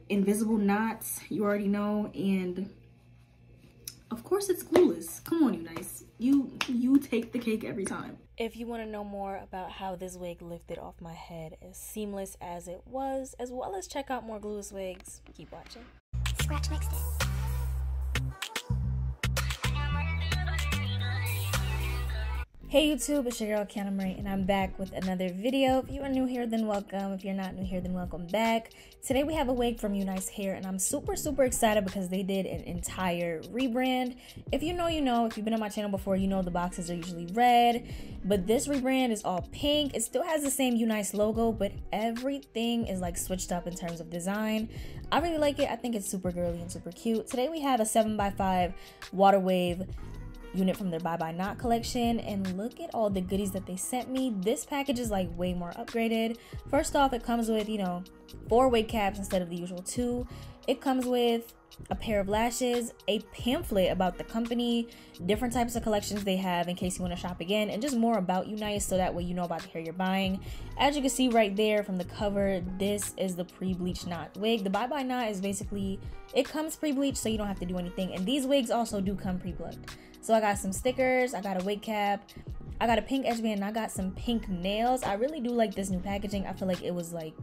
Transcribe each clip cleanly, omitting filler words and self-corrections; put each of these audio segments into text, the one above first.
invisible knots, you already know, and of course it's glueless. Come on, UNice. You take the cake every time. If you want to know more about how this wig lifted off my head as seamless as it was, as well as check out more glueless wigs, keep watching. Scratch mixed it. Hey YouTube, it's your girl Kiannamoracia, and I'm back with another video. If you are new here, then welcome. If you're not new here, then welcome back. Today we have a wig from UNiceHair, and I'm super excited because they did an entire rebrand. If you know, you know. If you've been on my channel before, you know the boxes are usually red, but this rebrand is all pink. It still has the same UNice logo, but everything is like switched up in terms of design. I really like it. I think it's super girly and super cute. Today we have a 7x5 water wave unit from their Bye Bye Knot collection, and look at all the goodies that they sent me. This package is like way more upgraded. First off, it comes with, you know, 4 wig caps instead of the usual 2. It comes with a pair of lashes, a pamphlet about the company, different types of collections they have in case you want to shop again, and just more about UNice so that way you know about the hair you're buying. As you can see right there from the cover, this is the pre-bleached knot wig. The Bye Bye Knot is basically, it comes pre-bleached so you don't have to do anything, and these wigs also do come pre-plucked. So I got some stickers, I got a wig cap, I got a pink edge band, and I got some pink nails. I really do like this new packaging. I feel like it was like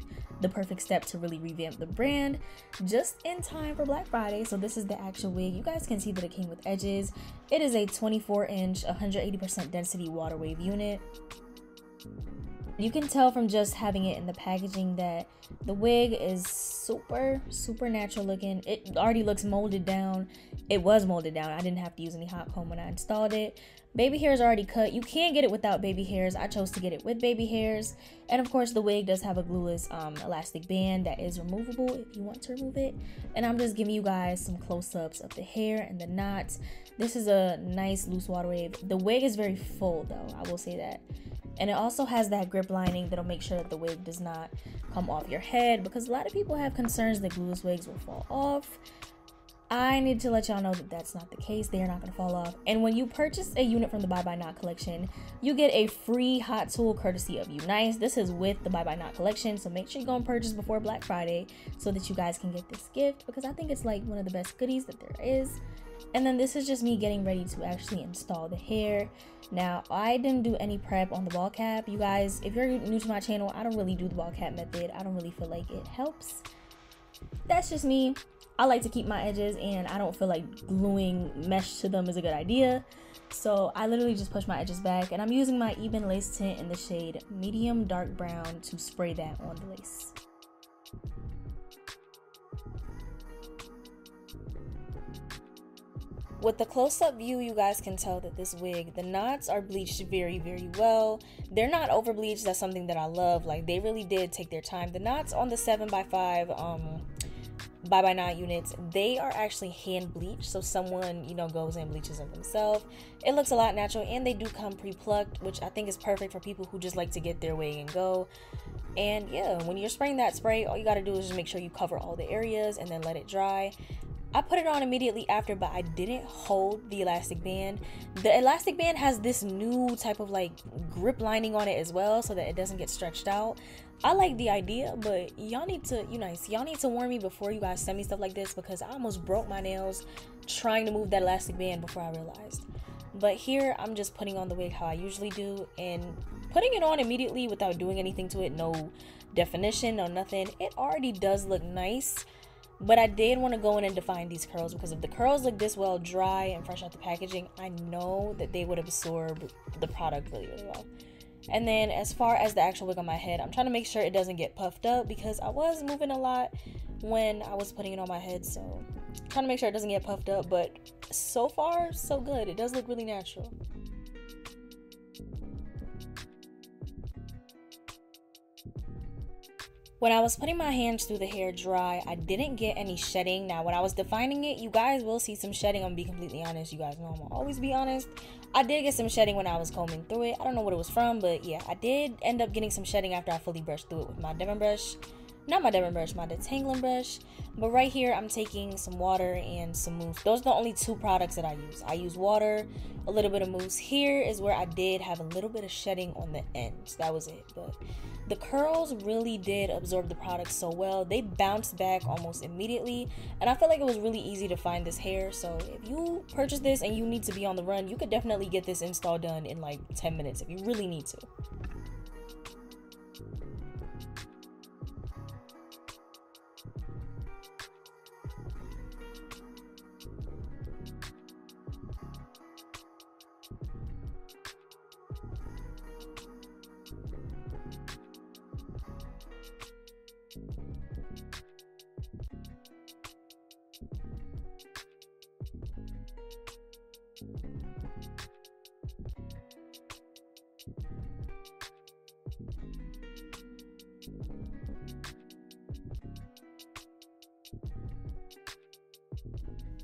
the perfect step to really revamp the brand just in time for Black Friday. So this is the actual wig. You guys can see that it came with edges. It is a 24-inch, 180% density water wave unit. You can tell from just having it in the packaging that the wig is super natural looking. It already looks molded down. It was molded down. I didn't have to use any hot comb when I installed it. Baby hair is already cut. You can get it without baby hairs. I chose to get it with baby hairs. And of course the wig does have a glueless elastic band that is removable if you want to remove it. And I'm just giving you guys some close-ups of the hair and the knots. This is a nice loose water wave. The wig is very full though, I will say that. And it also has that grip lining that'll make sure that the wig does not come off your head, because a lot of people have concerns that glueless wigs will fall off. I need to let y'all know that that's not the case. They are not going to fall off. And when you purchase a unit from the Bye Bye Knot collection, you get a free hot tool courtesy of UNice. This is with the Bye Bye Knot collection, so make sure you go and purchase before Black Friday so that you guys can get this gift, because I think it's like one of the best goodies that there is. And then this is just me getting ready to actually install the hair. Now, I didn't do any prep on the ball cap. You guys, if you're new to my channel, I don't really do the ball cap method. I don't really feel like it helps. That's just me. I like to keep my edges, and I don't feel like gluing mesh to them is a good idea. So I literally just push my edges back, and I'm using my Ebin lace tint in the shade medium dark brown to spray that on the lace. With the close-up view, you guys can tell that this wig, the knots are bleached very well. They're not over bleached. That's something that I love. Like, they really did take their time. The knots on the 7x5 Bye Bye Knot units, they are actually hand bleached, so someone, you know, goes and bleaches them themselves. It looks a lot natural, and they do come pre-plucked, which I think is perfect for people who just like to get their wig and go. And yeah, when you're spraying that spray, all you got to do is just make sure you cover all the areas and then let it dry. I put it on immediately after, but I didn't hold the elastic band. The elastic band has this new type of like grip lining on it as well, so that it doesn't get stretched out. I like the idea, but y'all need to, UNice, y'all need to warn me before you guys send me stuff like this, because I almost broke my nails trying to move that elastic band before I realized. But here I'm just putting on the wig how I usually do, and putting it on immediately without doing anything to it, no definition, no nothing. It already does look nice. But I did want to go in and define these curls, because if the curls look this well dry and fresh out the packaging, I know that they would absorb the product really well. And then as far as the actual wig on my head, I'm trying to make sure it doesn't get puffed up, because I was moving a lot when I was putting it on my head, so I'm trying to make sure it doesn't get puffed up. But so far so good. It does look really natural. When I was putting my hands through the hair dry, I didn't get any shedding. Now, when I was defining it, you guys will see some shedding. I'm gonna be completely honest. You guys know I'm gonna always be honest. I did get some shedding when I was combing through it. I don't know what it was from, but yeah, I did end up getting some shedding after I fully brushed through it with my Devon brush. not my Devon brush, my detangling brush. But right here, I'm taking some water and some mousse. Those are the only two products that I use. I use water, a little bit of mousse. Here is where I did have a little bit of shedding on the ends. That was it. But the curls really did absorb the product so well. They bounced back almost immediately. And I feel like it was really easy to find this hair. So if you purchase this and you need to be on the run, you could definitely get this install done in like 10 minutes if you really need to.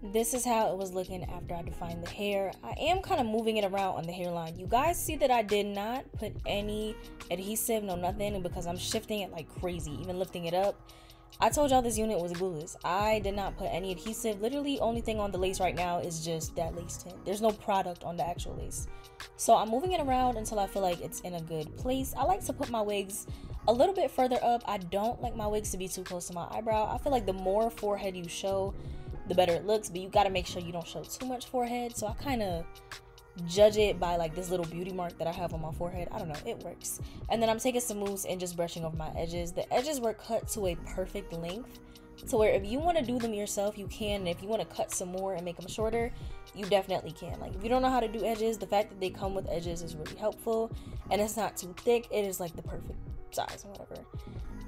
This is how it was looking after I defined the hair. I am kind of moving it around on the hairline. You guys see that I did not put any adhesive, no nothing, because I'm shifting it like crazy, even lifting it up. I told y'all this unit was glueless. I did not put any adhesive. Literally, only thing on the lace right now is just that lace tint. There's no product on the actual lace. So I'm moving it around until I feel like it's in a good place. I like to put my wigs a little bit further up. I don't like my wigs to be too close to my eyebrow. I feel like the more forehead you show, the better it looks, but you got to make sure you don't show too much forehead. So I kind of judge it by like this little beauty mark that I have on my forehead. I don't know, it works. And then I'm taking some mousse and just brushing over my edges. The edges were cut to a perfect length to where if you want to do them yourself, you can. And if you want to cut some more and make them shorter, you definitely can. Like if you don't know how to do edges, the fact that they come with edges is really helpful, and it's not too thick. It is like the perfect size or whatever.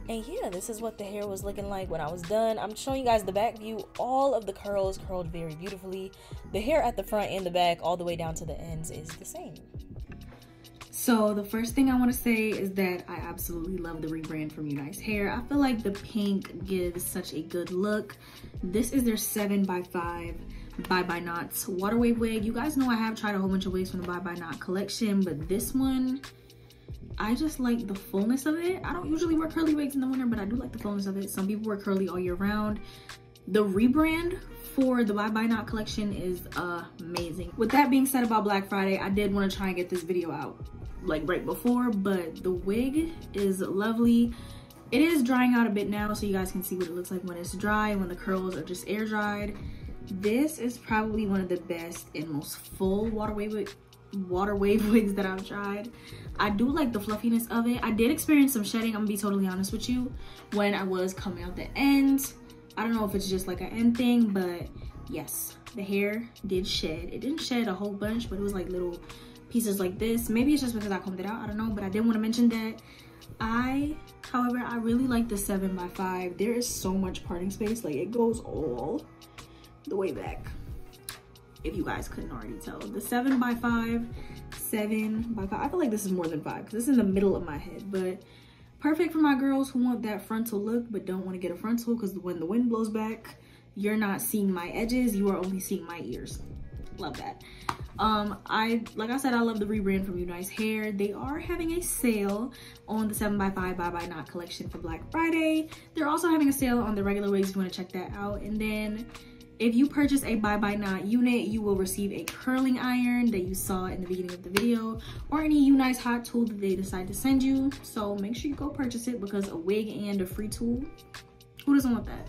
And yeah, this is what the hair was looking like when I was done. I'm showing you guys the back view. All of the curls curled very beautifully. The hair at the front and the back, all the way down to the ends, is the same. So the first thing I want to say is that I absolutely love the rebrand from UNiceHair. I feel like the pink gives such a good look. This is their 7x5 Bye Bye Knots water wave wig. You guys know I have tried a whole bunch of wigs from the Bye Bye Knot collection, but this one, I just like the fullness of it. I don't usually wear curly wigs in the winter, but I do like the fullness of it. Some people wear curly all year round. The rebrand for the Bye Bye Knot collection is amazing. With that being said about Black Friday, I did want to try and get this video out like right before, but the wig is lovely. It is drying out a bit now, so you guys can see what it looks like when it's dry and when the curls are just air dried. This is probably one of the best and most full water wave wigs that I've tried. I do like the fluffiness of it. I did experience some shedding, I'm gonna be totally honest with you, when I was coming out the ends. I don't know if it's just like an end thing, but yes, the hair did shed. It didn't shed a whole bunch, but it was like little pieces like this. Maybe it's just because I combed it out, I don't know, but I did want to mention that. However, I really like the 7x5. There is so much parting space, like it goes all the way back, if you guys couldn't already tell. The 7x5, 7x5, I feel like this is more than 5 because this is in the middle of my head, but perfect for my girls who want that frontal look but don't want to get a frontal, because when the wind blows back, you're not seeing my edges, you are only seeing my ears. Love that. Like I said, I love the rebrand from UNiceHair. They are having a sale on the 7x5 Bye Bye Knot collection for Black Friday. They're also having a sale on the regular wigs if you want to check that out. And then if you purchase a Bye Bye Knot unit, you will receive a curling iron that you saw in the beginning of the video, or any UNice hot tool that they decide to send you. So make sure you go purchase it, because a wig and a free tool, who doesn't want that?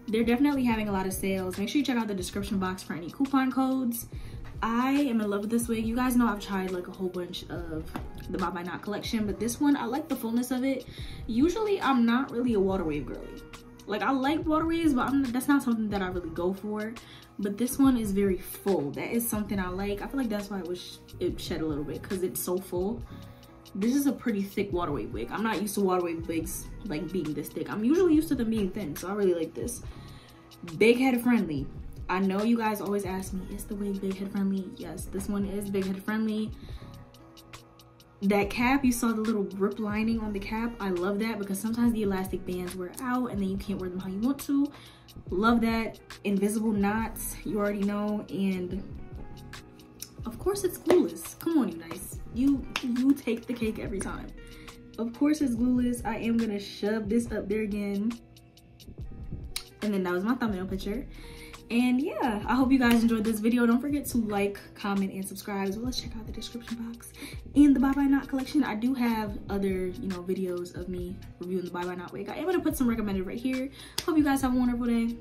They're definitely having a lot of sales. Make sure you check out the description box for any coupon codes. I am in love with this wig. You guys know I've tried like a whole bunch of the Bye Bye Knot collection, but this one, I like the fullness of it. Usually I'm not really a water wave girly. Like I like water waves, but that's not something that I really go for. But this one is very full. That is something I like. I feel like that's why it shed a little bit, because it's so full. This is a pretty thick water wave wig. I'm not used to water wave wigs like being this thick. I'm usually used to them being thin, so I really like this. Big head friendly. I know you guys always ask me, is the wig big head friendly? Yes, this one is big head friendly. That cap, you saw the little rip lining on the cap. I love that, because sometimes the elastic bands wear out and then you can't wear them how you want to. Love that. Invisible knots, you already know. And of course it's glueless. Come on, UNice. You take the cake every time. Of course it's glueless. I am gonna shove this up there again. And then that was my thumbnail picture. And yeah, I hope you guys enjoyed this video. Don't forget to like, comment, and subscribe, as well as check out the description box. And the Bye Bye Knot collection, I do have other, you know, videos of me reviewing the Bye Bye Knot wig. I am gonna put some recommended right here. Hope you guys have a wonderful day.